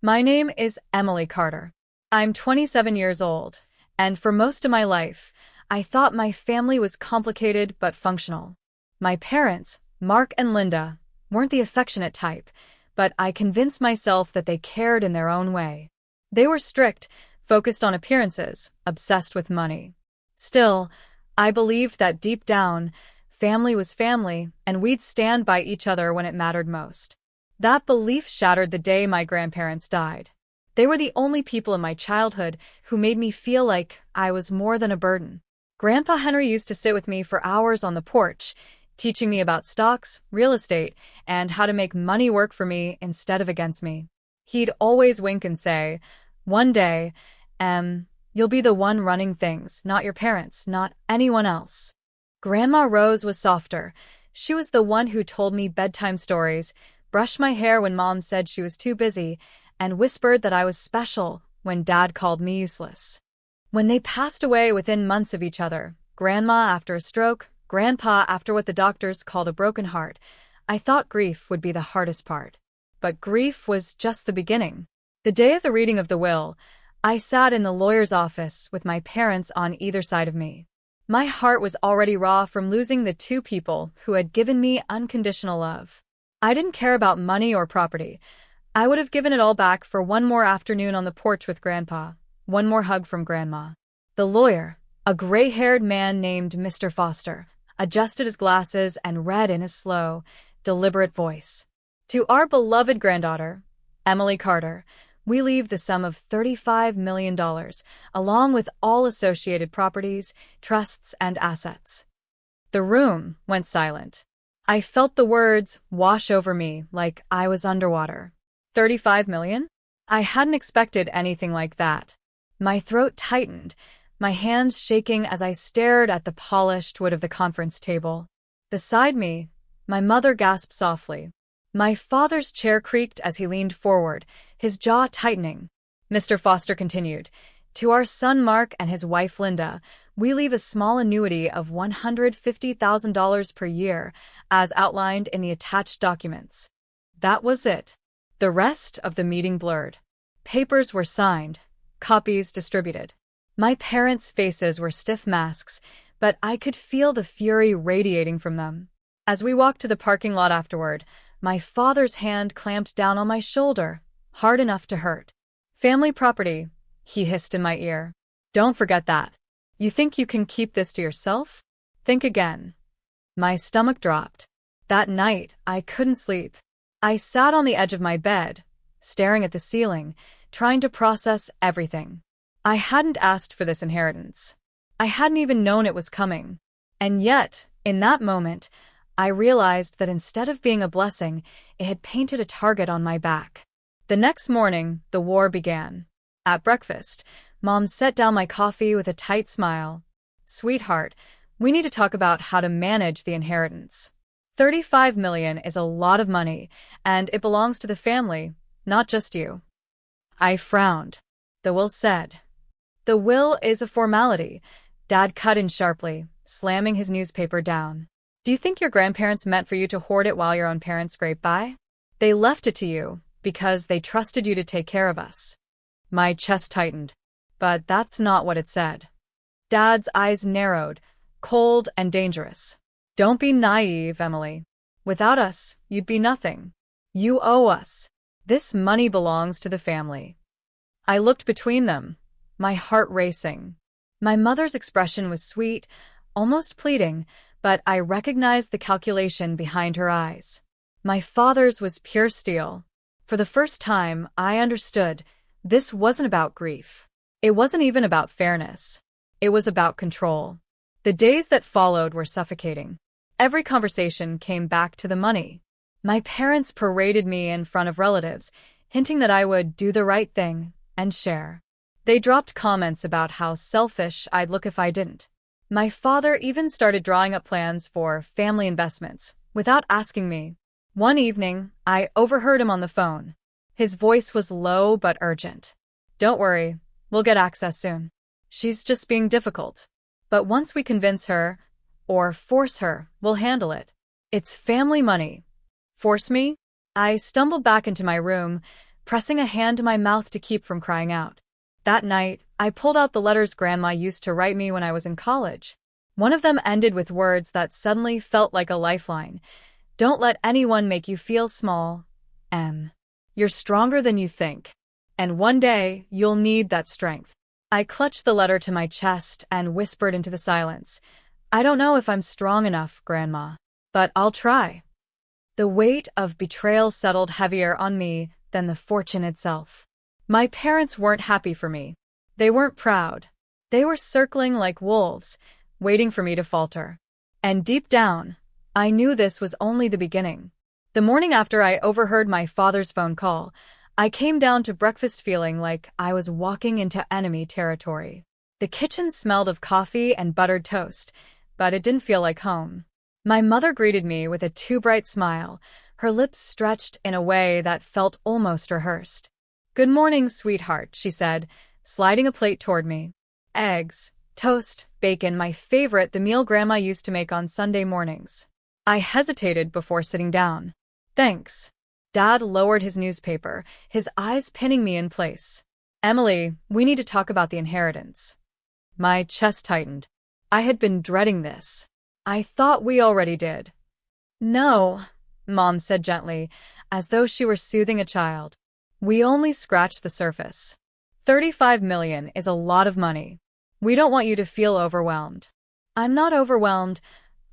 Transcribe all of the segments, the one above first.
My name is Emily Carter. I'm 27 years old, and for most of my life, I thought my family was complicated but functional. My parents, Mark and Linda, weren't the affectionate type, but I convinced myself that they cared in their own way. They were strict, focused on appearances, obsessed with money. Still, I believed that deep down, family was family, and we'd stand by each other when it mattered most. That belief shattered the day my grandparents died. They were the only people in my childhood who made me feel like I was more than a burden. Grandpa Henry used to sit with me for hours on the porch, teaching me about stocks, real estate, and how to make money work for me instead of against me. He'd always wink and say, "One day, you'll be the one running things, not your parents, not anyone else." Grandma Rose was softer. She was the one who told me bedtime stories, brushed my hair when Mom said she was too busy, and whispered that I was special when Dad called me useless. When they passed away within months of each other, Grandma after a stroke, Grandpa after what the doctors called a broken heart, I thought grief would be the hardest part. But grief was just the beginning. The day of the reading of the will, I sat in the lawyer's office with my parents on either side of me. My heart was already raw from losing the two people who had given me unconditional love. I didn't care about money or property. I would have given it all back for one more afternoon on the porch with Grandpa, one more hug from Grandma. The lawyer, a gray-haired man named Mr. Foster, adjusted his glasses and read in his slow, deliberate voice. To our beloved granddaughter, Emily Carter, we leave the sum of $35 million, along with all associated properties, trusts, and assets. The room went silent. I felt the words wash over me like I was underwater. 35 million? I hadn't expected anything like that. My throat tightened, my hands shaking as I stared at the polished wood of the conference table. Beside me, my mother gasped softly. My father's chair creaked as he leaned forward, his jaw tightening. Mr. Foster continued, "To our son Mark and his wife Linda, we leave a small annuity of $150,000 per year, as outlined in the attached documents." That was it. The rest of the meeting blurred. Papers were signed, copies distributed. My parents' faces were stiff masks, but I could feel the fury radiating from them. As we walked to the parking lot afterward, my father's hand clamped down on my shoulder, hard enough to hurt. "Family property," he hissed in my ear. "Don't forget that. You think you can keep this to yourself? Think again." My stomach dropped. That night, I couldn't sleep. I sat on the edge of my bed, staring at the ceiling, trying to process everything. I hadn't asked for this inheritance. I hadn't even known it was coming. And yet, in that moment, I realized that instead of being a blessing, it had painted a target on my back. The next morning, the war began. At breakfast, Mom set down my coffee with a tight smile. "Sweetheart, we need to talk about how to manage the inheritance. 35 million is a lot of money, and it belongs to the family, not just you." I frowned. The will said. "The will is a formality," Dad cut in sharply, slamming his newspaper down. "Do you think your grandparents meant for you to hoard it while your own parents scraped by? They left it to you because they trusted you to take care of us." My chest tightened. But that's not what it said. Dad's eyes narrowed, cold and dangerous. "Don't be naive, Emily. Without us, you'd be nothing. You owe us. This money belongs to the family." I looked between them, my heart racing. My mother's expression was sweet, almost pleading, but I recognized the calculation behind her eyes. My father's was pure steel. For the first time, I understood this wasn't about grief. It wasn't even about fairness. It was about control. The days that followed were suffocating. Every conversation came back to the money. My parents paraded me in front of relatives, hinting that I would do the right thing and share. They dropped comments about how selfish I'd look if I didn't. My father even started drawing up plans for family investments, without asking me. One evening, I overheard him on the phone. His voice was low but urgent. "Don't worry, we'll get access soon. She's just being difficult. But once we convince her, or force her, we'll handle it. It's family money." Force me? I stumbled back into my room, pressing a hand to my mouth to keep from crying out. That night, I pulled out the letters Grandma used to write me when I was in college. One of them ended with words that suddenly felt like a lifeline. Don't let anyone make you feel small. M. You're stronger than you think. And one day, you'll need that strength. I clutched the letter to my chest and whispered into the silence. I don't know if I'm strong enough, Grandma, but I'll try. The weight of betrayal settled heavier on me than the fortune itself. My parents weren't happy for me. They weren't proud. They were circling like wolves, waiting for me to falter. And deep down, I knew this was only the beginning. The morning after I overheard my father's phone call, I came down to breakfast feeling like I was walking into enemy territory. The kitchen smelled of coffee and buttered toast, but it didn't feel like home. My mother greeted me with a too bright smile, her lips stretched in a way that felt almost rehearsed. Good morning, sweetheart, she said, sliding a plate toward me. Eggs, toast, bacon, my favorite, the meal Grandma used to make on Sunday mornings. I hesitated before sitting down. Thanks. Dad lowered his newspaper, his eyes pinning me in place. Emily, we need to talk about the inheritance. My chest tightened. I had been dreading this. I thought we already did. No, Mom said gently, as though she were soothing a child. We only scratched the surface. 35 million is a lot of money. We don't want you to feel overwhelmed. I'm not overwhelmed,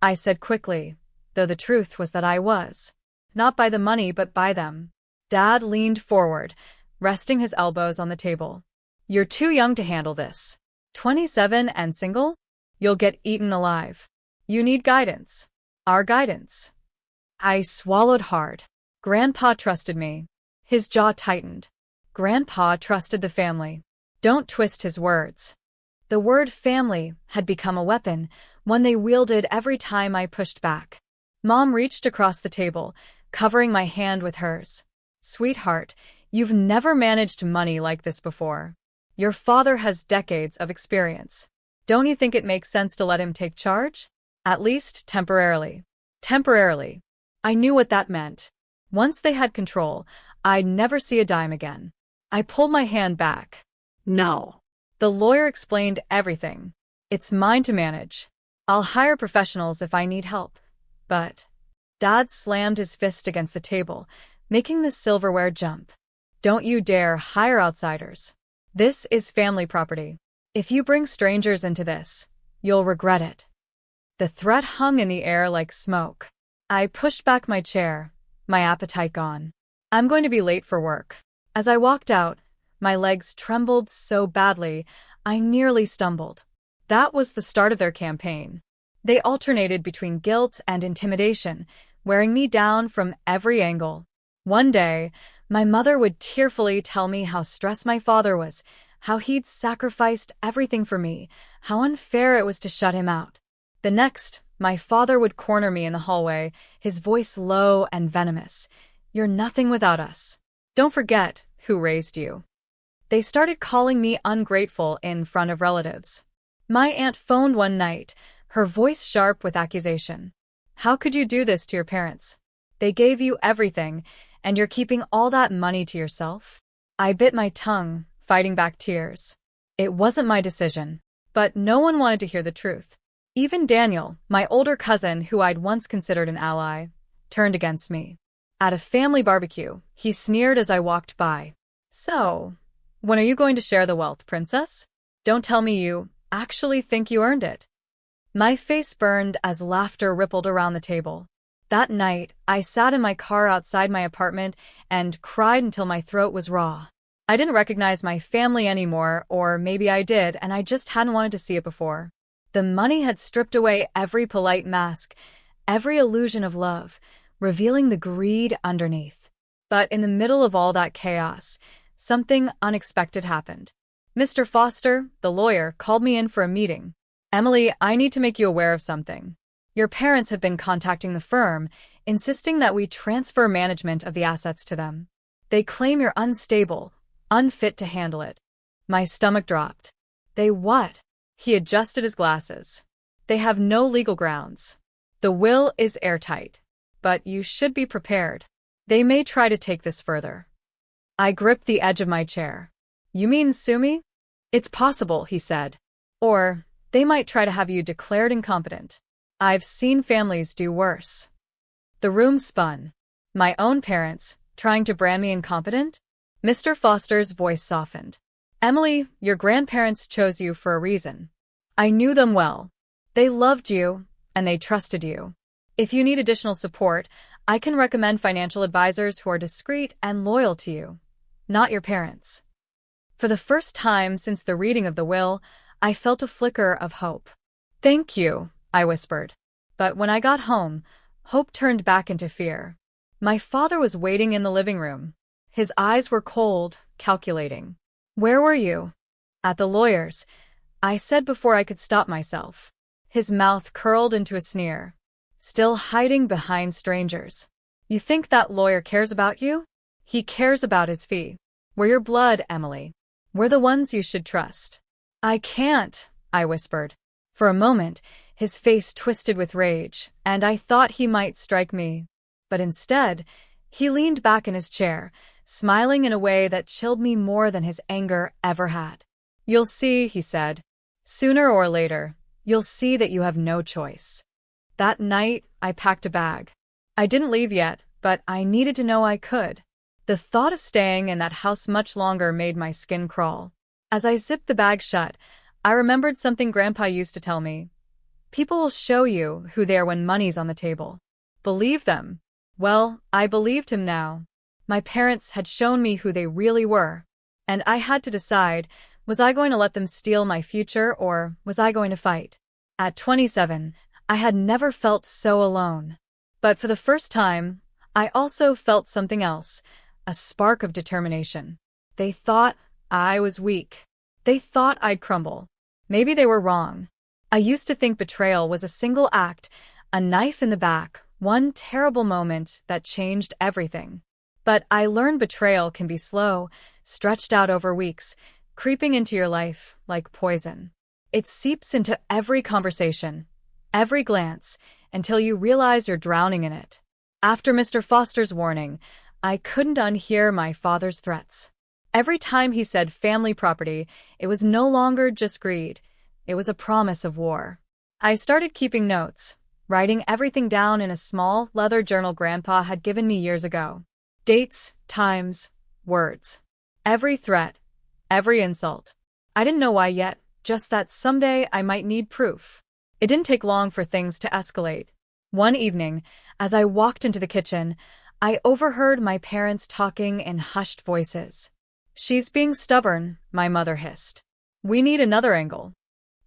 I said quickly, though the truth was that I was. Not by the money, but by them. Dad leaned forward, resting his elbows on the table. You're too young to handle this. 27 and single? You'll get eaten alive. You need guidance. Our guidance. I swallowed hard. Grandpa trusted me. His jaw tightened. Grandpa trusted the family. Don't twist his words. The word family had become a weapon, one they wielded every time I pushed back. Mom reached across the table, covering my hand with hers. Sweetheart, you've never managed money like this before. Your father has decades of experience. Don't you think it makes sense to let him take charge? At least temporarily. Temporarily. I knew what that meant. Once they had control, I'd never see a dime again. I pulled my hand back. No. The lawyer explained everything. It's mine to manage. I'll hire professionals if I need help. But Dad slammed his fist against the table, making the silverware jump. Don't you dare hire outsiders. This is family property. If you bring strangers into this, you'll regret it. The threat hung in the air like smoke. I pushed back my chair, my appetite gone. I'm going to be late for work. As I walked out, my legs trembled so badly, I nearly stumbled. That was the start of their campaign. They alternated between guilt and intimidation, wearing me down from every angle. One day, my mother would tearfully tell me how stressed my father was, how he'd sacrificed everything for me, how unfair it was to shut him out. The next, my father would corner me in the hallway, his voice low and venomous. You're nothing without us. Don't forget who raised you. They started calling me ungrateful in front of relatives. My aunt phoned one night, her voice sharp with accusation. How could you do this to your parents? They gave you everything, and you're keeping all that money to yourself? I bit my tongue, fighting back tears. It wasn't my decision, but no one wanted to hear the truth. Even Daniel, my older cousin who I'd once considered an ally, turned against me. At a family barbecue, he sneered as I walked by. So, when are you going to share the wealth, princess? Don't tell me you actually think you earned it. My face burned as laughter rippled around the table. That night, I sat in my car outside my apartment and cried until my throat was raw. I didn't recognize my family anymore, or maybe I did, and I just hadn't wanted to see it before. The money had stripped away every polite mask, every illusion of love, revealing the greed underneath. But in the middle of all that chaos, something unexpected happened. Mr. Foster, the lawyer, called me in for a meeting. Emily, I need to make you aware of something. Your parents have been contacting the firm, insisting that we transfer management of the assets to them. They claim you're unstable, unfit to handle it. My stomach dropped. They what? He adjusted his glasses. They have no legal grounds. The will is airtight. But you should be prepared. They may try to take this further. I gripped the edge of my chair. You mean sue me? It's possible, he said. Or, they might try to have you declared incompetent. I've seen families do worse. The room spun. My own parents, trying to brand me incompetent? Mr. Foster's voice softened. Emily, your grandparents chose you for a reason. I knew them well. They loved you, and they trusted you. If you need additional support, I can recommend financial advisors who are discreet and loyal to you, not your parents. For the first time since the reading of the will, I felt a flicker of hope. Thank you, I whispered. But when I got home, hope turned back into fear. My father was waiting in the living room. His eyes were cold, calculating. Where were you? At the lawyer's, I said before I could stop myself. His mouth curled into a sneer. Still hiding behind strangers. You think that lawyer cares about you? He cares about his fee. We're your blood, Emily. We're the ones you should trust. I can't, I whispered. For a moment, his face twisted with rage, and I thought he might strike me. But instead, he leaned back in his chair, smiling in a way that chilled me more than his anger ever had. You'll see, he said. Sooner or later, you'll see that you have no choice. That night, I packed a bag. I didn't leave yet, but I needed to know I could. The thought of staying in that house much longer made my skin crawl. As I zipped the bag shut, I remembered something Grandpa used to tell me. People will show you who they are when money's on the table. Believe them. Well, I believed him now. My parents had shown me who they really were. And I had to decide, was I going to let them steal my future or was I going to fight? At 27, I had never felt so alone. But for the first time, I also felt something else, a spark of determination. They thought I was weak. They thought I'd crumble. Maybe they were wrong. I used to think betrayal was a single act, a knife in the back, one terrible moment that changed everything. But I learned betrayal can be slow, stretched out over weeks, creeping into your life like poison. It seeps into every conversation, every glance, until you realize you're drowning in it. After Mr. Foster's warning, I couldn't unhear my father's threats. Every time he said family property, it was no longer just greed. It was a promise of war. I started keeping notes, writing everything down in a small leather journal Grandpa had given me years ago. Dates, times, words. Every threat, every insult. I didn't know why yet, just that someday I might need proof. It didn't take long for things to escalate. One evening, as I walked into the kitchen, I overheard my parents talking in hushed voices. She's being stubborn, my mother hissed. We need another angle.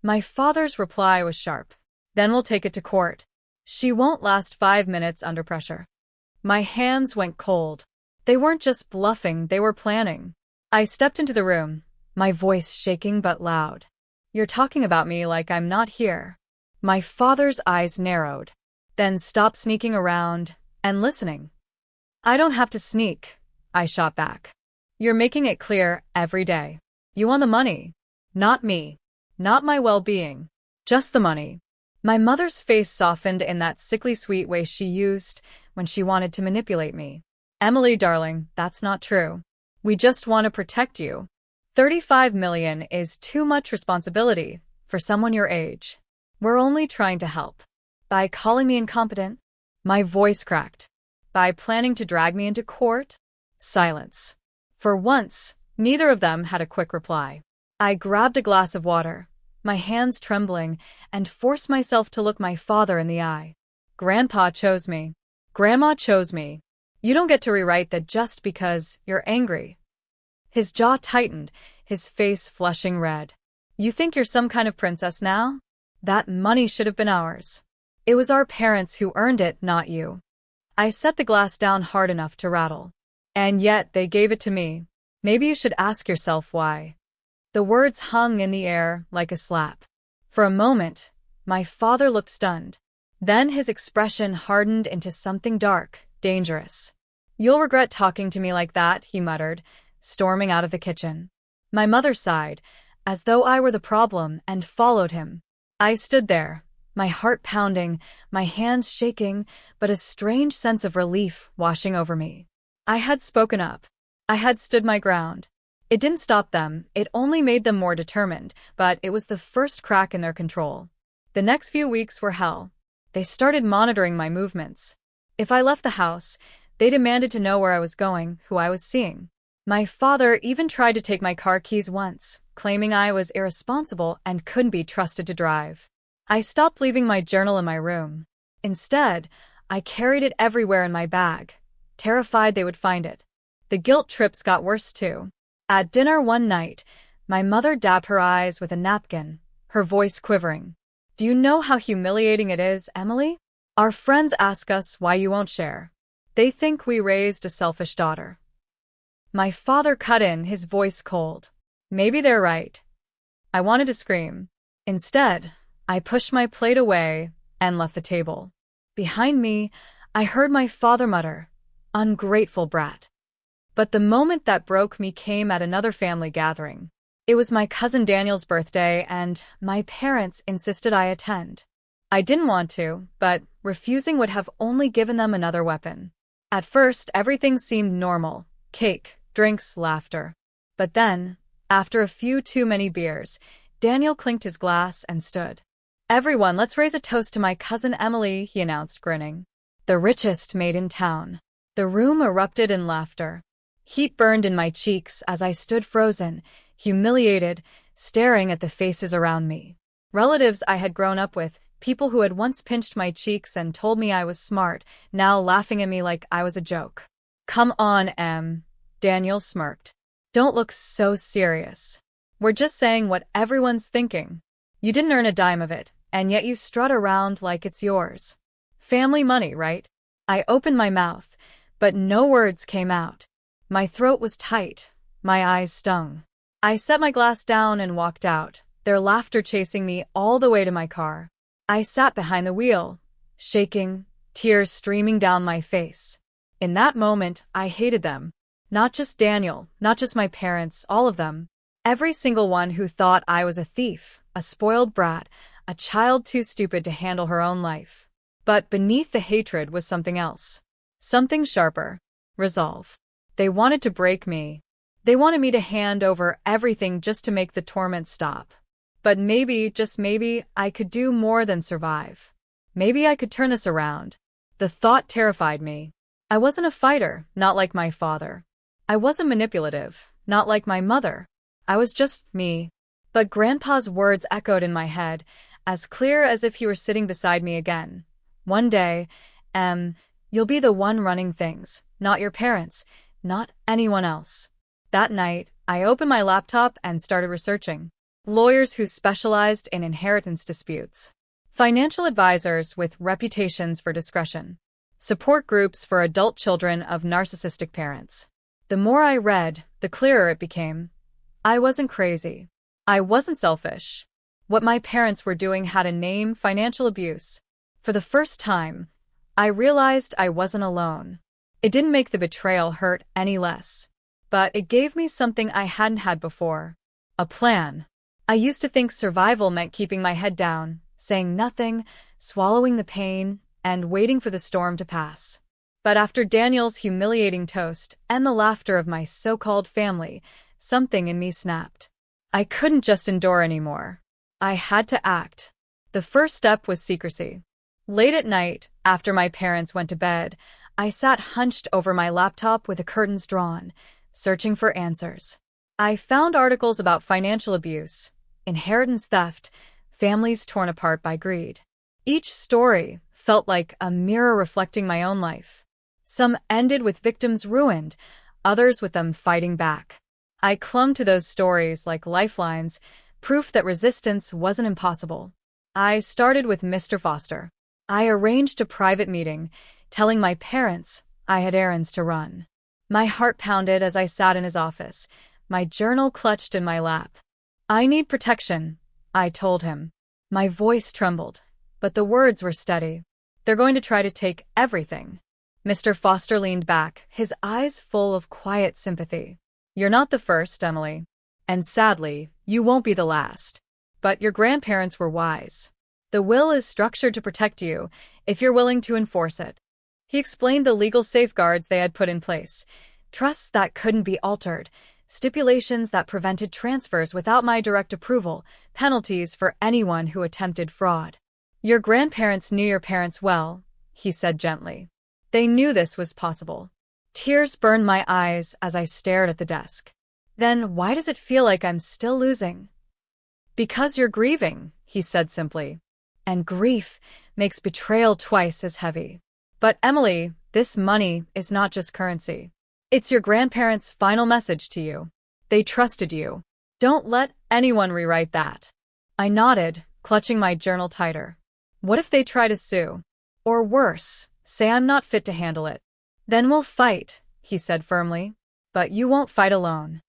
My father's reply was sharp. Then we'll take it to court. She won't last 5 minutes under pressure. My hands went cold. They weren't just bluffing, they were planning. I stepped into the room, my voice shaking but loud. You're talking about me like I'm not here. My father's eyes narrowed. Then stop sneaking around and listening. I don't have to sneak, I shot back. You're making it clear every day. You want the money. Not me. Not my well-being. Just the money. My mother's face softened in that sickly sweet way she used when she wanted to manipulate me. Emily, darling, that's not true. We just want to protect you. 35 million is too much responsibility for someone your age. We're only trying to help. By calling me incompetent? My voice cracked. By planning to drag me into court? Silence. For once, neither of them had a quick reply. I grabbed a glass of water, my hands trembling, and forced myself to look my father in the eye. Grandpa chose me. Grandma chose me. You don't get to rewrite that just because you're angry. His jaw tightened, his face flushing red. You think you're some kind of princess now? That money should have been ours. It was our parents who earned it, not you. I set the glass down hard enough to rattle. And yet they gave it to me. Maybe you should ask yourself why. The words hung in the air like a slap. For a moment, my father looked stunned. Then his expression hardened into something dark, dangerous. You'll regret talking to me like that, he muttered, storming out of the kitchen. My mother sighed, as though I were the problem, and followed him. I stood there, my heart pounding, my hands shaking, but a strange sense of relief washing over me. I had spoken up. I had stood my ground. It didn't stop them, it only made them more determined, but it was the first crack in their control. The next few weeks were hell. They started monitoring my movements. If I left the house, they demanded to know where I was going, who I was seeing. My father even tried to take my car keys once, claiming I was irresponsible and couldn't be trusted to drive. I stopped leaving my journal in my room. Instead, I carried it everywhere in my bag, terrified they would find it. The guilt trips got worse too. At dinner one night, my mother dabbed her eyes with a napkin, her voice quivering. "Do you know how humiliating it is, Emily? Our friends ask us why you won't share. They think we raised a selfish daughter." My father cut in, his voice cold. Maybe they're right. I wanted to scream. Instead, I pushed my plate away and left the table. Behind me, I heard my father mutter, "Ungrateful brat." But the moment that broke me came at another family gathering. It was my cousin Daniel's birthday, and my parents insisted I attend. I didn't want to, but refusing would have only given them another weapon. At first, everything seemed normal. Cake, drinks, laughter. But then, after a few too many beers, Daniel clinked his glass and stood. "Everyone, let's raise a toast to my cousin Emily," he announced, grinning. "The richest maid in town." The room erupted in laughter. Heat burned in my cheeks as I stood frozen, humiliated, staring at the faces around me. Relatives I had grown up with, people who had once pinched my cheeks and told me I was smart, now laughing at me like I was a joke. "Come on, Em," Daniel smirked. "Don't look so serious. We're just saying what everyone's thinking. You didn't earn a dime of it, and yet you strut around like it's yours. Family money, right?" I opened my mouth, but no words came out. My throat was tight, my eyes stung. I set my glass down and walked out, their laughter chasing me all the way to my car. I sat behind the wheel, shaking, tears streaming down my face. In that moment, I hated them. Not just Daniel, not just my parents, all of them. Every single one who thought I was a thief, a spoiled brat, a child too stupid to handle her own life. But beneath the hatred was something else. Something sharper. Resolve. They wanted to break me. They wanted me to hand over everything just to make the torment stop. But maybe, just maybe, I could do more than survive. Maybe I could turn this around. The thought terrified me. I wasn't a fighter, not like my father. I wasn't manipulative, not like my mother. I was just me. But Grandpa's words echoed in my head, as clear as if he were sitting beside me again. "One day, you'll be the one running things, not your parents, not anyone else." That night, I opened my laptop and started researching. Lawyers who specialized in inheritance disputes. Financial advisors with reputations for discretion. Support groups for adult children of narcissistic parents. The more I read, the clearer it became. I wasn't crazy. I wasn't selfish. What my parents were doing had a name: financial abuse. For the first time, I realized I wasn't alone. It didn't make the betrayal hurt any less. But it gave me something I hadn't had before. A plan. I used to think survival meant keeping my head down, saying nothing, swallowing the pain, and waiting for the storm to pass. But after Daniel's humiliating toast and the laughter of my so-called family, something in me snapped. I couldn't just endure anymore. I had to act. The first step was secrecy. Late at night, after my parents went to bed, I sat hunched over my laptop with the curtains drawn, searching for answers. I found articles about financial abuse, inheritance theft, families torn apart by greed. Each story felt like a mirror reflecting my own life. Some ended with victims ruined, others with them fighting back. I clung to those stories like lifelines, proof that resistance wasn't impossible. I started with Mr. Foster. I arranged a private meeting, telling my parents I had errands to run. My heart pounded as I sat in his office, my journal clutched in my lap. "I need protection," I told him. My voice trembled, but the words were steady. "They're going to try to take everything." Mr. Foster leaned back, his eyes full of quiet sympathy. "You're not the first, Emily. And sadly, you won't be the last. But your grandparents were wise. The will is structured to protect you, if you're willing to enforce it." He explained the legal safeguards they had put in place: Trusts that couldn't be altered, stipulations that prevented transfers without my direct approval, penalties for anyone who attempted fraud. Your grandparents knew your parents well, he said gently. They knew this was possible. Tears burned my eyes as I stared at the desk. Then why does it feel like I'm still losing? Because you're grieving, he said simply. And grief makes betrayal twice as heavy. But Emily, this money is not just currency. It's your grandparents' final message to you. They trusted you. Don't let anyone rewrite that. I nodded, clutching my journal tighter. What if they try to sue? Or worse, say I'm not fit to handle it. Then we'll fight, he said firmly. But you won't fight alone.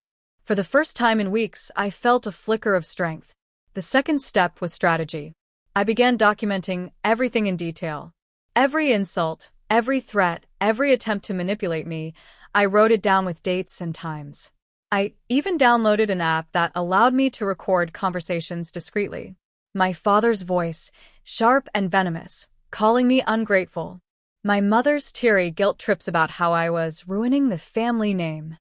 For the first time in weeks, I felt a flicker of strength. The second step was strategy. I began documenting everything in detail. Every insult, every threat, every attempt to manipulate me, I wrote it down with dates and times. I even downloaded an app that allowed me to record conversations discreetly. My father's voice, sharp and venomous, calling me ungrateful. My mother's teary guilt trips about how I was ruining the family name.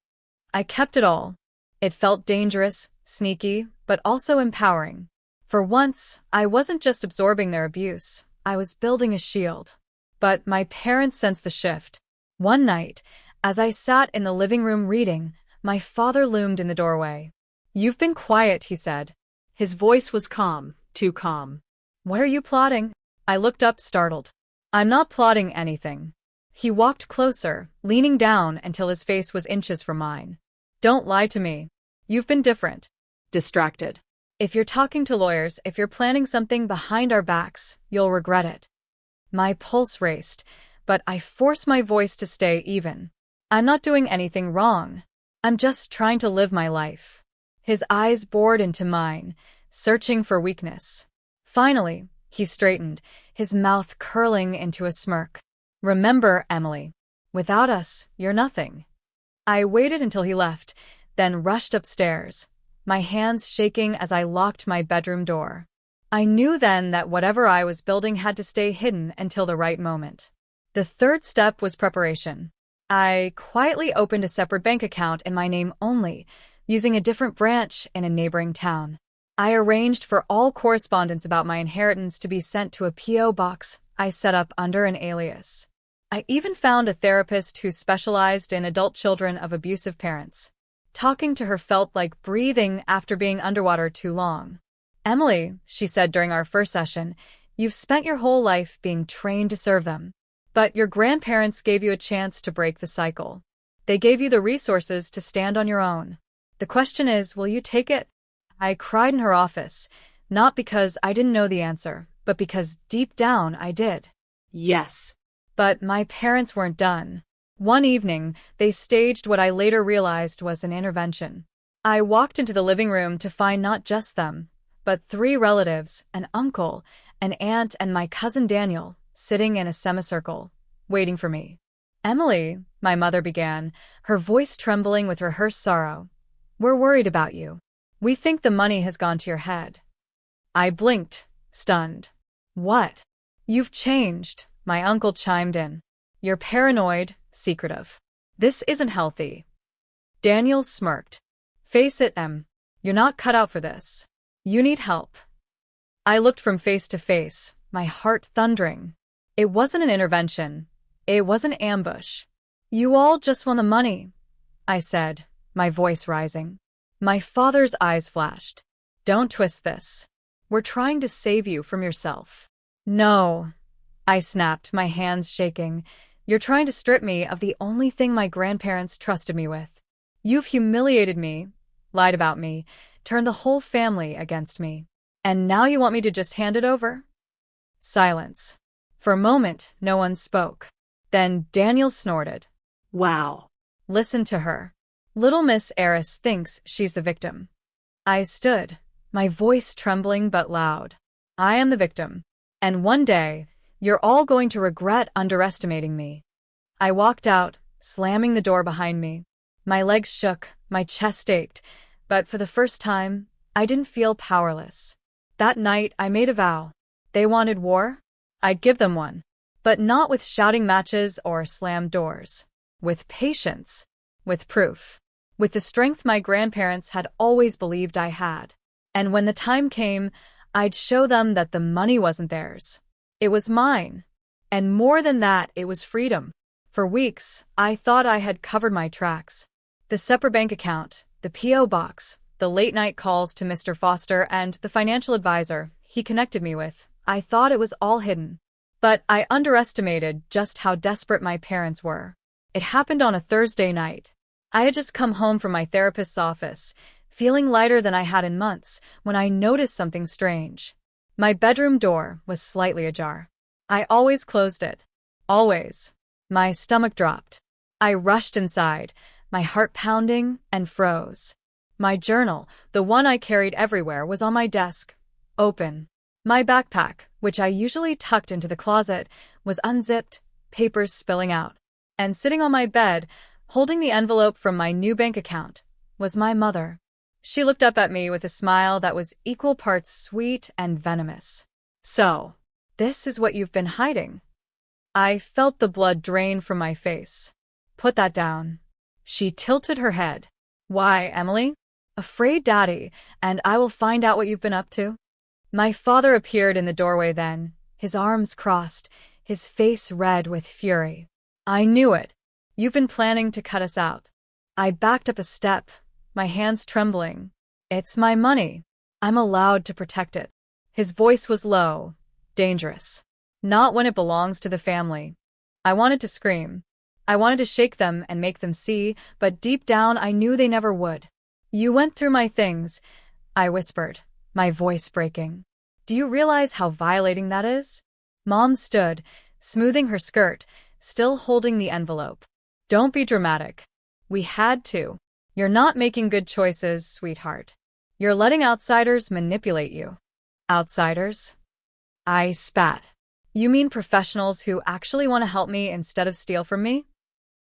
I kept it all. It felt dangerous, sneaky, but also empowering. For once, I wasn't just absorbing their abuse, I was building a shield. But my parents sensed the shift. One night, as I sat in the living room reading, my father loomed in the doorway. You've been quiet, he said. His voice was calm, too calm. What are you plotting? I looked up, startled. I'm not plotting anything. He walked closer, leaning down until his face was inches from mine. Don't lie to me. You've been different. Distracted. If you're talking to lawyers, if you're planning something behind our backs, you'll regret it. My pulse raced, but I forced my voice to stay even. I'm not doing anything wrong. I'm just trying to live my life. His eyes bored into mine, searching for weakness. Finally, he straightened, his mouth curling into a smirk. Remember, Emily, without us, you're nothing. I waited until he left, then rushed upstairs, my hands shaking as I locked my bedroom door. I knew then that whatever I was building had to stay hidden until the right moment. The third step was preparation. I quietly opened a separate bank account in my name only, using a different branch in a neighboring town. I arranged for all correspondence about my inheritance to be sent to a P.O. box I set up under an alias. I even found a therapist who specialized in adult children of abusive parents. Talking to her felt like breathing after being underwater too long. Emily, she said during our first session, you've spent your whole life being trained to serve them. But your grandparents gave you a chance to break the cycle. They gave you the resources to stand on your own. The question is, will you take it? I cried in her office, not because I didn't know the answer, but because deep down I did. Yes. But my parents weren't done. One evening, they staged what I later realized was an intervention. I walked into the living room to find not just them, but 3 relatives, an uncle, an aunt, and my cousin Daniel, sitting in a semicircle, waiting for me. Emily, my mother began, her voice trembling with rehearsed sorrow. We're worried about you. We think the money has gone to your head. I blinked, stunned. What? You've changed, my uncle chimed in. You're paranoid, secretive. This isn't healthy. Daniel smirked. Face it, Em. You're not cut out for this. You need help. I looked from face to face, my heart thundering. It wasn't an intervention. It was an ambush. You all just want the money, I said, my voice rising. My father's eyes flashed. Don't twist this. We're trying to save you from yourself. No, I snapped, my hands shaking. You're trying to strip me of the only thing my grandparents trusted me with. You've humiliated me, lied about me, turned the whole family against me. And now you want me to just hand it over? Silence. For a moment, no one spoke. Then Daniel snorted. Wow. Listen to her. Little Miss Eris thinks she's the victim. I stood, my voice trembling but loud. I am the victim. And one day, you're all going to regret underestimating me. I walked out, slamming the door behind me. My legs shook, my chest ached, but for the first time, I didn't feel powerless. That night, I made a vow. They wanted war? I'd give them one. But not with shouting matches or slammed doors. With patience. with proof. With the strength my grandparents had always believed I had. And when the time came, I'd show them that the money wasn't theirs. It was mine. And more than that, it was freedom. For weeks, I thought I had covered my tracks. The separate bank account, the P.O. box, the late-night calls to Mr. Foster and the financial advisor he connected me with, I thought it was all hidden. But I underestimated just how desperate my parents were. It happened on a Thursday night. I had just come home from my therapist's office, feeling lighter than I had in months, when I noticed something strange. My bedroom door was slightly ajar. I always closed it. Always. My stomach dropped. I rushed inside, my heart pounding, and froze. My journal, the one I carried everywhere, was on my desk, open. My backpack, which I usually tucked into the closet, was unzipped, papers spilling out. And sitting on my bed, holding the envelope from my new bank account, was my mother. She looked up at me with a smile that was equal parts sweet and venomous. "So, this is what you've been hiding." I felt the blood drain from my face. "Put that down." She tilted her head. "Why, Emily?" "Afraid, Daddy, and I will find out what you've been up to." My father appeared in the doorway then, his arms crossed, his face red with fury. "I knew it. You've been planning to cut us out." I backed up a step, my hands trembling. "It's my money. I'm allowed to protect it." His voice was low, dangerous. "Not when it belongs to the family." I wanted to scream. I wanted to shake them and make them see, but deep down I knew they never would. "You went through my things," I whispered, my voice breaking. "Do you realize how violating that is?" Mom stood, smoothing her skirt, still holding the envelope. "Don't be dramatic. We had to. You're not making good choices, sweetheart. You're letting outsiders manipulate you." "Outsiders?" I spat. "You mean professionals who actually want to help me instead of steal from me?"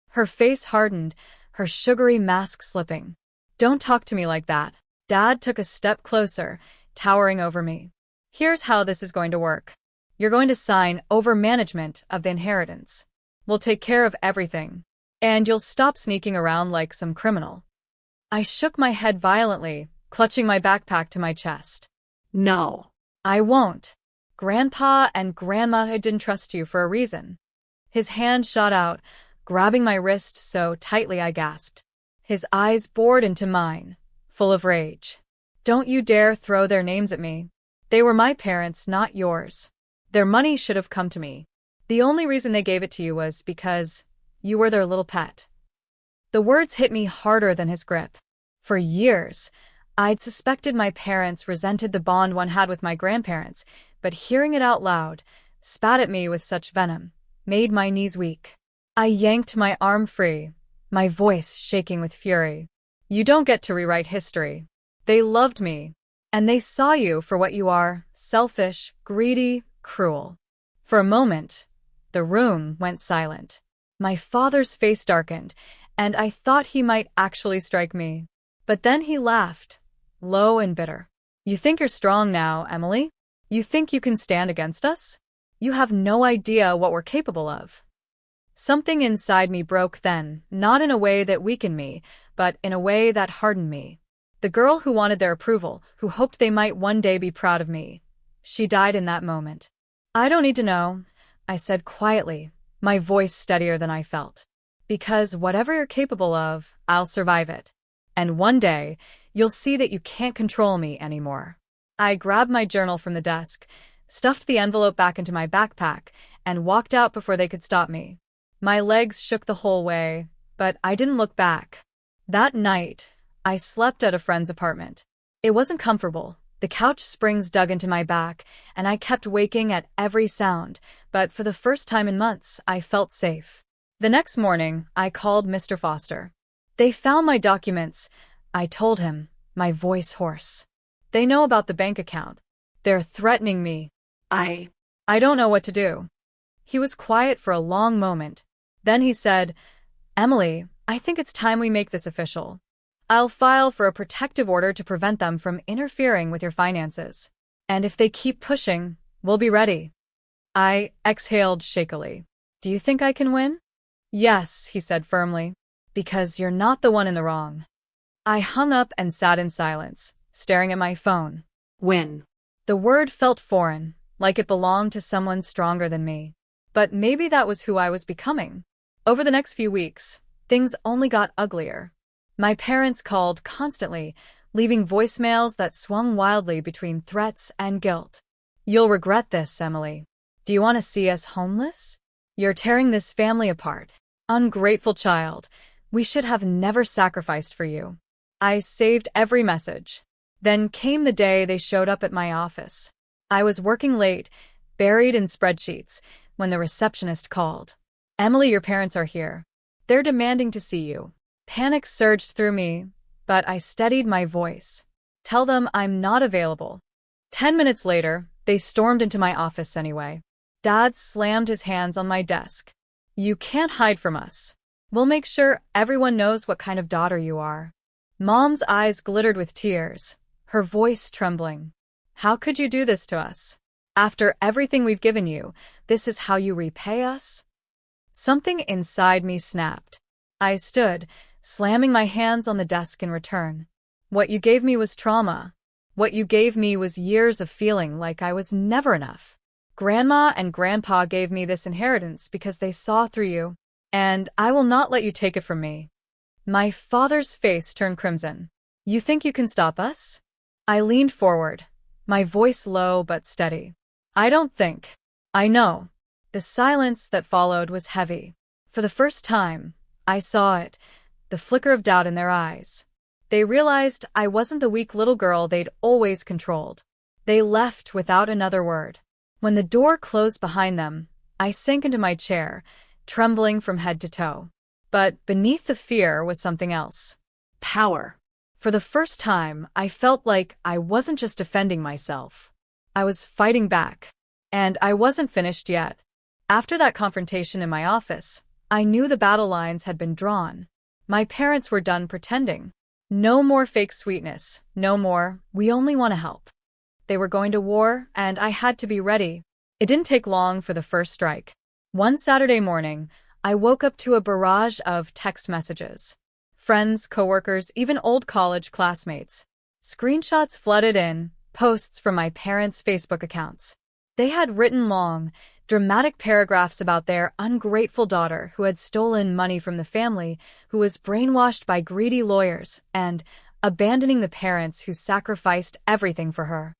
Her face hardened, her sugary mask slipping. "Don't talk to me like that." Dad took a step closer, towering over me. "Here's how this is going to work. You're going to sign over management of the inheritance. We'll take care of everything. And you'll stop sneaking around like some criminal." I shook my head violently, clutching my backpack to my chest. "No. I won't. Grandpa and Grandma didn't trust you for a reason." His hand shot out, grabbing my wrist so tightly I gasped. His eyes bored into mine, full of rage. "Don't you dare throw their names at me. They were my parents, not yours. Their money should have come to me. The only reason they gave it to you was because you were their little pet." The words hit me harder than his grip. For years, I'd suspected my parents resented the bond one had with my grandparents, but hearing it out loud, spat at me with such venom, made my knees weak. I yanked my arm free, my voice shaking with fury. "You don't get to rewrite history. They loved me, and they saw you for what you are, selfish, greedy, cruel." For a moment, the room went silent. My father's face darkened, and I thought he might actually strike me. But then he laughed, low and bitter. "You think you're strong now, Emily? You think you can stand against us? You have no idea what we're capable of." Something inside me broke then, not in a way that weakened me, but in a way that hardened me. The girl who wanted their approval, who hoped they might one day be proud of me. She died in that moment. "I don't need to know," I said quietly, my voice steadier than I felt. "Because whatever you're capable of, I'll survive it. And one day, you'll see that you can't control me anymore." I grabbed my journal from the desk, stuffed the envelope back into my backpack, and walked out before they could stop me. My legs shook the whole way, but I didn't look back. That night, I slept at a friend's apartment. It wasn't comfortable. The couch springs dug into my back, and I kept waking at every sound, but for the first time in months, I felt safe. The next morning, I called Mr. Foster. "They found my documents," I told him, my voice hoarse. "They know about the bank account. They're threatening me. I don't know what to do." He was quiet for a long moment. Then he said, "Emily, I think it's time we make this official. I'll file for a protective order to prevent them from interfering with your finances. And if they keep pushing, we'll be ready." I exhaled shakily. "Do you think I can win?" "Yes," he said firmly. Because you're not the one in the wrong. I hung up and sat in silence, staring at my phone. When? The word felt foreign, like it belonged to someone stronger than me. But maybe that was who I was becoming. Over the next few weeks, things only got uglier. My parents called constantly, leaving voicemails that swung wildly between threats and guilt. You'll regret this, Emily. Do you want to see us homeless? You're tearing this family apart. Ungrateful child. We should have never sacrificed for you. I saved every message. Then came the day they showed up at my office. I was working late, buried in spreadsheets, when the receptionist called. Emily, your parents are here. They're demanding to see you. Panic surged through me, but I steadied my voice. Tell them I'm not available. 10 minutes later, they stormed into my office anyway. Dad slammed his hands on my desk. You can't hide from us. We'll make sure everyone knows what kind of daughter you are. Mom's eyes glittered with tears, her voice trembling. How could you do this to us? After everything we've given you, this is how you repay us? Something inside me snapped. I stood, slamming my hands on the desk in return. What you gave me was trauma. What you gave me was years of feeling like I was never enough. Grandma and Grandpa gave me this inheritance because they saw through you, and I will not let you take it from me. My father's face turned crimson. You think you can stop us? I leaned forward, my voice low but steady. I don't think. I know. The silence that followed was heavy. For the first time, I saw it, the flicker of doubt in their eyes. They realized I wasn't the weak little girl they'd always controlled. They left without another word. When the door closed behind them, I sank into my chair, trembling from head to toe. But beneath the fear was something else. Power. For the first time, I felt like I wasn't just defending myself. I was fighting back. And I wasn't finished yet. After that confrontation in my office, I knew the battle lines had been drawn. My parents were done pretending. No more fake sweetness, no more, we only want to help. They were going to war, and I had to be ready. It didn't take long for the first strike. One Saturday morning, I woke up to a barrage of text messages. Friends, coworkers, even old college classmates. Screenshots flooded in, posts from my parents' Facebook accounts. They had written long, dramatic paragraphs about their ungrateful daughter who had stolen money from the family, who was brainwashed by greedy lawyers, and abandoning the parents who sacrificed everything for her.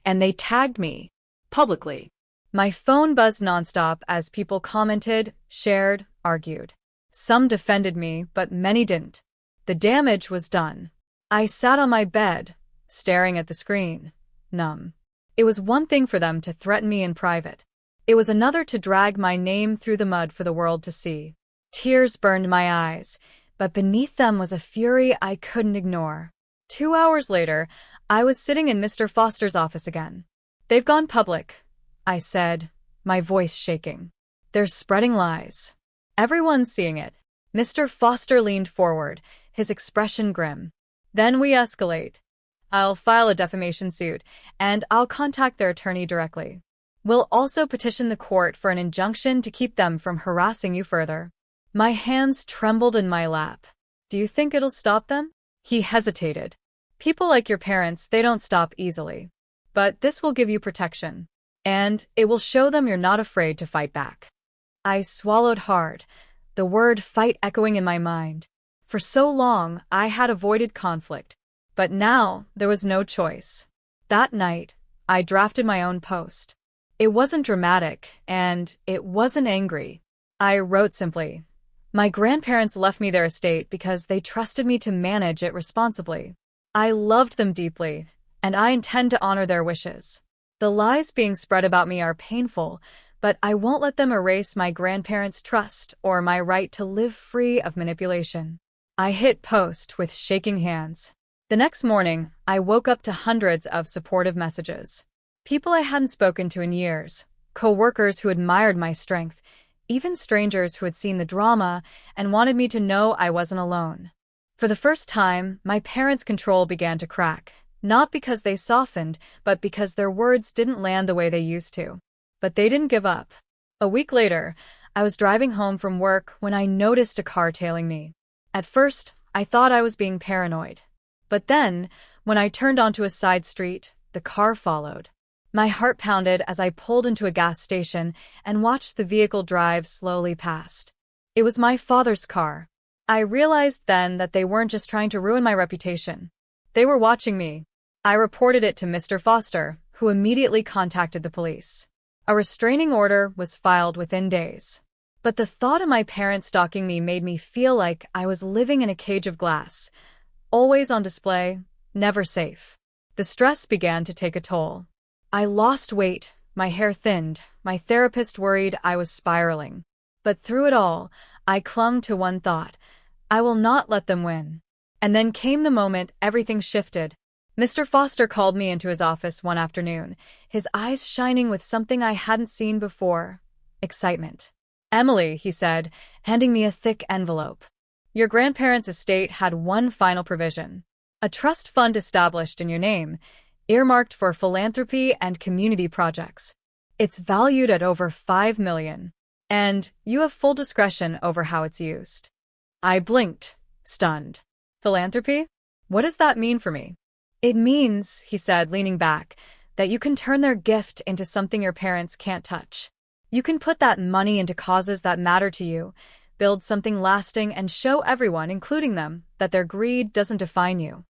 And they tagged me. Publicly. My phone buzzed nonstop as people commented, shared, argued. Some defended me, but many didn't. The damage was done. I sat on my bed, staring at the screen, numb. It was one thing for them to threaten me in private. It was another to drag my name through the mud for the world to see. Tears burned my eyes, but beneath them was a fury I couldn't ignore. 2 hours later, I was sitting in Mr. Foster's office again. They've gone public, I said, my voice shaking. They're spreading lies. Everyone's seeing it. Mr. Foster leaned forward, his expression grim. Then we escalate. I'll file a defamation suit, and I'll contact their attorney directly. We'll also petition the court for an injunction to keep them from harassing you further. My hands trembled in my lap. Do you think it'll stop them? He hesitated. People like your parents, they don't stop easily. But this will give you protection. And it will show them you're not afraid to fight back. I swallowed hard, the word fight echoing in my mind. For so long, I had avoided conflict. But now, there was no choice. That night, I drafted my own post. It wasn't dramatic, and it wasn't angry. I wrote simply, my grandparents left me their estate because they trusted me to manage it responsibly. I loved them deeply, and I intend to honor their wishes. The lies being spread about me are painful, but I won't let them erase my grandparents' trust or my right to live free of manipulation. I hit post with shaking hands. The next morning, I woke up to hundreds of supportive messages. People I hadn't spoken to in years, co-workers who admired my strength, even strangers who had seen the drama and wanted me to know I wasn't alone. For the first time, my parents' control began to crack, not because they softened, but because their words didn't land the way they used to. But they didn't give up. A week later, I was driving home from work when I noticed a car tailing me. At first, I thought I was being paranoid. But then, when I turned onto a side street, the car followed. My heart pounded as I pulled into a gas station and watched the vehicle drive slowly past. It was my father's car. I realized then that they weren't just trying to ruin my reputation. They were watching me. I reported it to Mr. Foster, who immediately contacted the police. A restraining order was filed within days. But the thought of my parents stalking me made me feel like I was living in a cage of glass, always on display, never safe. The stress began to take a toll. I lost weight, my hair thinned, my therapist worried I was spiraling. But through it all, I clung to one thought: I will not let them win. And then came the moment everything shifted. Mr. Foster called me into his office one afternoon, his eyes shining with something I hadn't seen before: excitement. "Emily," he said, handing me a thick envelope. "Your grandparents' estate had one final provision. A trust fund established in your name, earmarked for philanthropy and community projects. It's valued at over $5 million, and you have full discretion over how it's used." I blinked, stunned. "Philanthropy? What does that mean for me?" "It means," he said, leaning back, "that you can turn their gift into something your parents can't touch. You can put that money into causes that matter to you, build something lasting, and show everyone, including them, that their greed doesn't define you."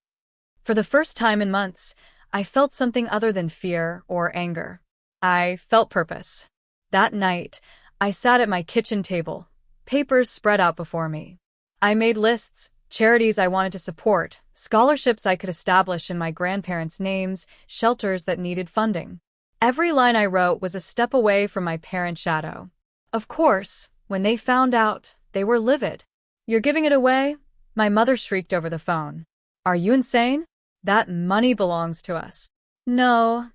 For the first time in months, I felt something other than fear or anger. I felt purpose. That night, I sat at my kitchen table, papers spread out before me. I made lists: charities I wanted to support, scholarships I could establish in my grandparents' names, shelters that needed funding. Every line I wrote was a step away from my parents' shadow. Of course, when they found out, they were livid. "You're giving it away?" my mother shrieked over the phone. "Are you insane? That money belongs to us." "No,"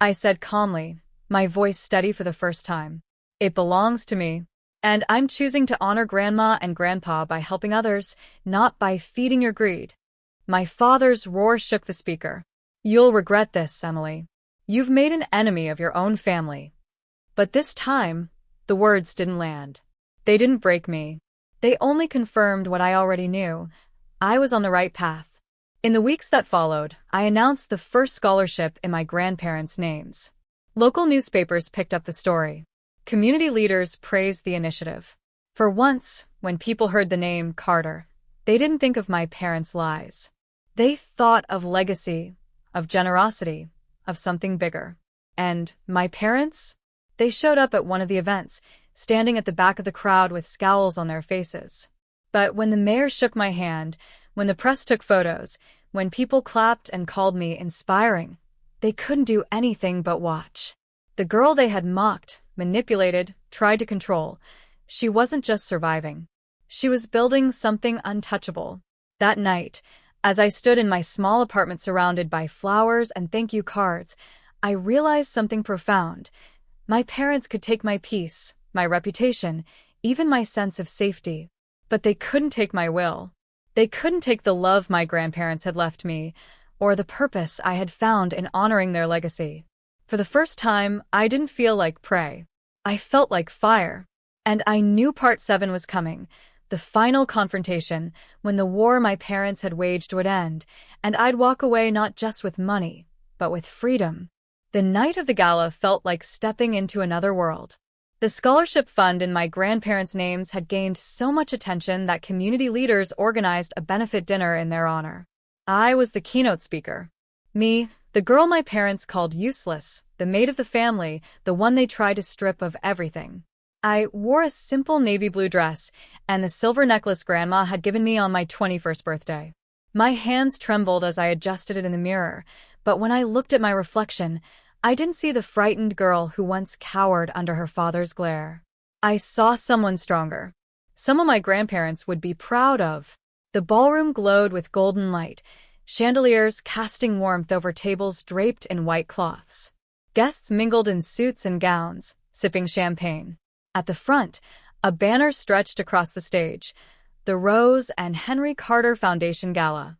I said calmly, my voice steady for the first time. "It belongs to me. And I'm choosing to honor Grandma and Grandpa by helping others, not by feeding your greed." My father's roar shook the speaker. "You'll regret this, Emily. You've made an enemy of your own family." But this time, the words didn't land. They didn't break me. They only confirmed what I already knew. I was on the right path. In the weeks that followed, I announced the first scholarship in my grandparents' names. Local newspapers picked up the story. Community leaders praised the initiative. For once, when people heard the name Carter, they didn't think of my parents' lies. They thought of legacy, of generosity, of something bigger. And my parents? They showed up at one of the events, standing at the back of the crowd with scowls on their faces. But when the mayor shook my hand, when the press took photos, when people clapped and called me inspiring, they couldn't do anything but watch. The girl they had mocked, manipulated, tried to control, she wasn't just surviving. She was building something untouchable. That night, as I stood in my small apartment surrounded by flowers and thank you cards, I realized something profound. My parents could take my peace, my reputation, even my sense of safety. But they couldn't take my will. They couldn't take the love my grandparents had left me, or the purpose I had found in honoring their legacy. For the first time, I didn't feel like prey. I felt like fire. And I knew Part 7 was coming, the final confrontation, when the war my parents had waged would end, and I'd walk away not just with money, but with freedom. The night of the gala felt like stepping into another world. The scholarship fund in my grandparents' names had gained so much attention that community leaders organized a benefit dinner in their honor. I was the keynote speaker. Me, the girl my parents called useless, the maid of the family, the one they tried to strip of everything. I wore a simple navy blue dress and the silver necklace Grandma had given me on my 21st birthday. My hands trembled as I adjusted it in the mirror, but when I looked at my reflection, I didn't see the frightened girl who once cowered under her father's glare. I saw someone stronger. Someone my grandparents would be proud of. The ballroom glowed with golden light, chandeliers casting warmth over tables draped in white cloths. Guests mingled in suits and gowns, sipping champagne. At the front, a banner stretched across the stage, the Rose and Henry Carter Foundation Gala.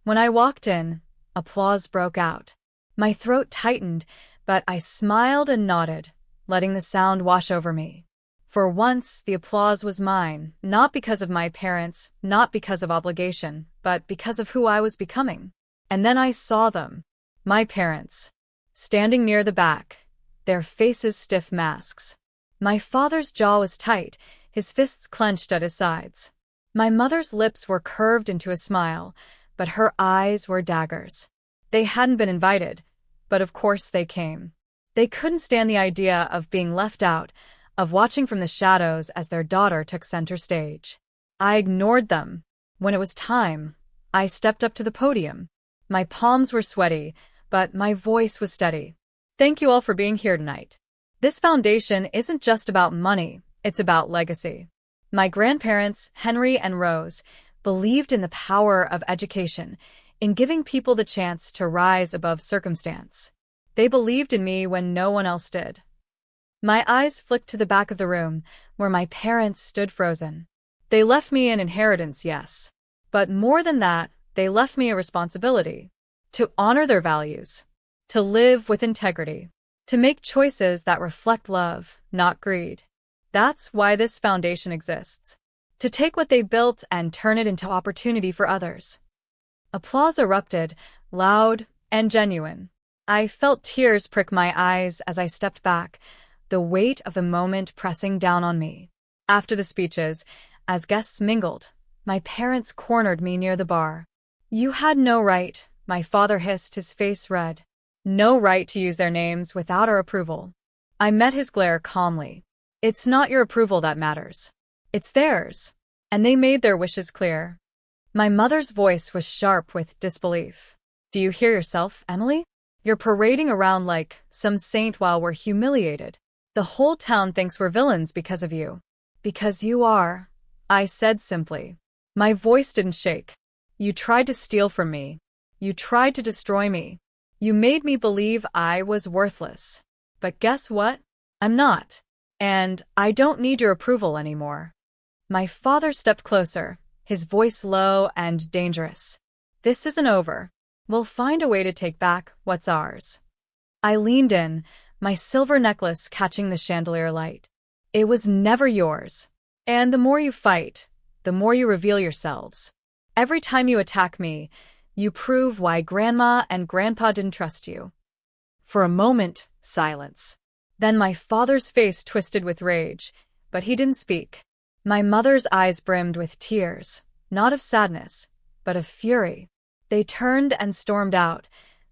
When I walked in, applause broke out. My throat tightened, but I smiled and nodded, letting the sound wash over me. For once, the applause was mine, not because of my parents, not because of obligation, but because of who I was becoming. And then I saw them, my parents, standing near the back, their faces stiff masks. My father's jaw was tight, his fists clenched at his sides. My mother's lips were curved into a smile, but her eyes were daggers. They hadn't been invited, but of course they came. They couldn't stand the idea of being left out, of watching from the shadows as their daughter took center stage. I ignored them. When it was time, I stepped up to the podium. My palms were sweaty, but my voice was steady. Thank you all for being here tonight. This foundation isn't just about money, it's about legacy. My grandparents, Henry and Rose, believed in the power of education, in giving people the chance to rise above circumstance. They believed in me when no one else did. My eyes flicked to the back of the room, where my parents stood frozen. They left me an inheritance, yes. But more than that, they left me a responsibility. To honor their values. To live with integrity. To make choices that reflect love, not greed. That's why this foundation exists. To take what they built and turn it into opportunity for others. Applause erupted, loud and genuine. I felt tears prick my eyes as I stepped back, the weight of the moment pressing down on me. After the speeches, as guests mingled, my parents cornered me near the bar. You had no right, my father hissed, his face red. No right to use their names without our approval. I met his glare calmly. It's not your approval that matters. It's theirs. And they made their wishes clear. My mother's voice was sharp with disbelief. Do you hear yourself, Emily? You're parading around like some saint while we're humiliated. The whole town thinks we're villains because of you. Because you are, I said simply. My voice didn't shake. You tried to steal from me. You tried to destroy me. You made me believe I was worthless. But guess what? I'm not. And I don't need your approval anymore. My father stepped closer, his voice low and dangerous. This isn't over. We'll find a way to take back what's ours. I leaned in, my silver necklace catching the chandelier light. It was never yours. And the more you fight, the more you reveal yourselves. Every time you attack me, you prove why Grandma and Grandpa didn't trust you. For a moment, silence. Then my father's face twisted with rage, but he didn't speak. My mother's eyes brimmed with tears, not of sadness, but of fury. They turned and stormed out,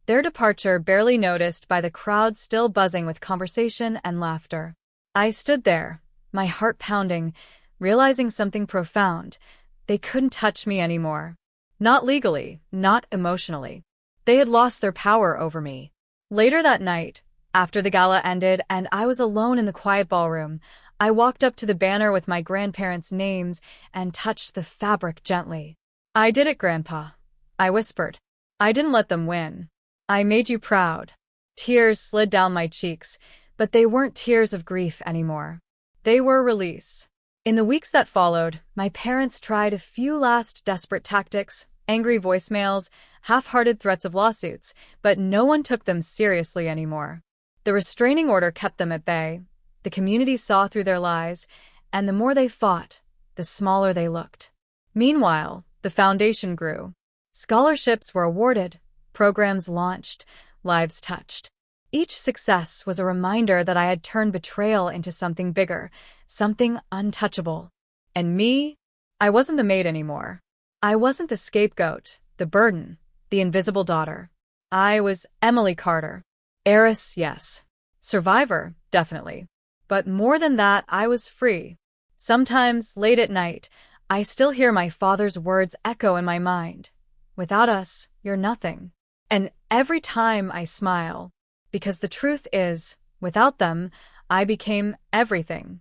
their departure barely noticed by the crowd still buzzing with conversation and laughter. I stood there, my heart pounding, realizing something profound. They couldn't touch me anymore. Not legally, not emotionally. They had lost their power over me. Later that night, after the gala ended and I was alone in the quiet ballroom, I walked up to the banner with my grandparents' names and touched the fabric gently. I did it, Grandpa, I whispered. I didn't let them win. I made you proud. Tears slid down my cheeks, but they weren't tears of grief anymore. They were release. In the weeks that followed, my parents tried a few last desperate tactics, angry voicemails, half-hearted threats of lawsuits, but no one took them seriously anymore. The restraining order kept them at bay. The community saw through their lies, and the more they fought, the smaller they looked. Meanwhile, the foundation grew. Scholarships were awarded, programs launched, lives touched. Each success was a reminder that I had turned betrayal into something bigger, something untouchable. And me? I wasn't the maid anymore. I wasn't the scapegoat, the burden, the invisible daughter. I was Emily Carter. Heiress, yes. Survivor, definitely. But more than that, I was free. Sometimes, late at night, I still hear my father's words echo in my mind. Without us, you're nothing. And every time I smile, because the truth is, without them, I became everything.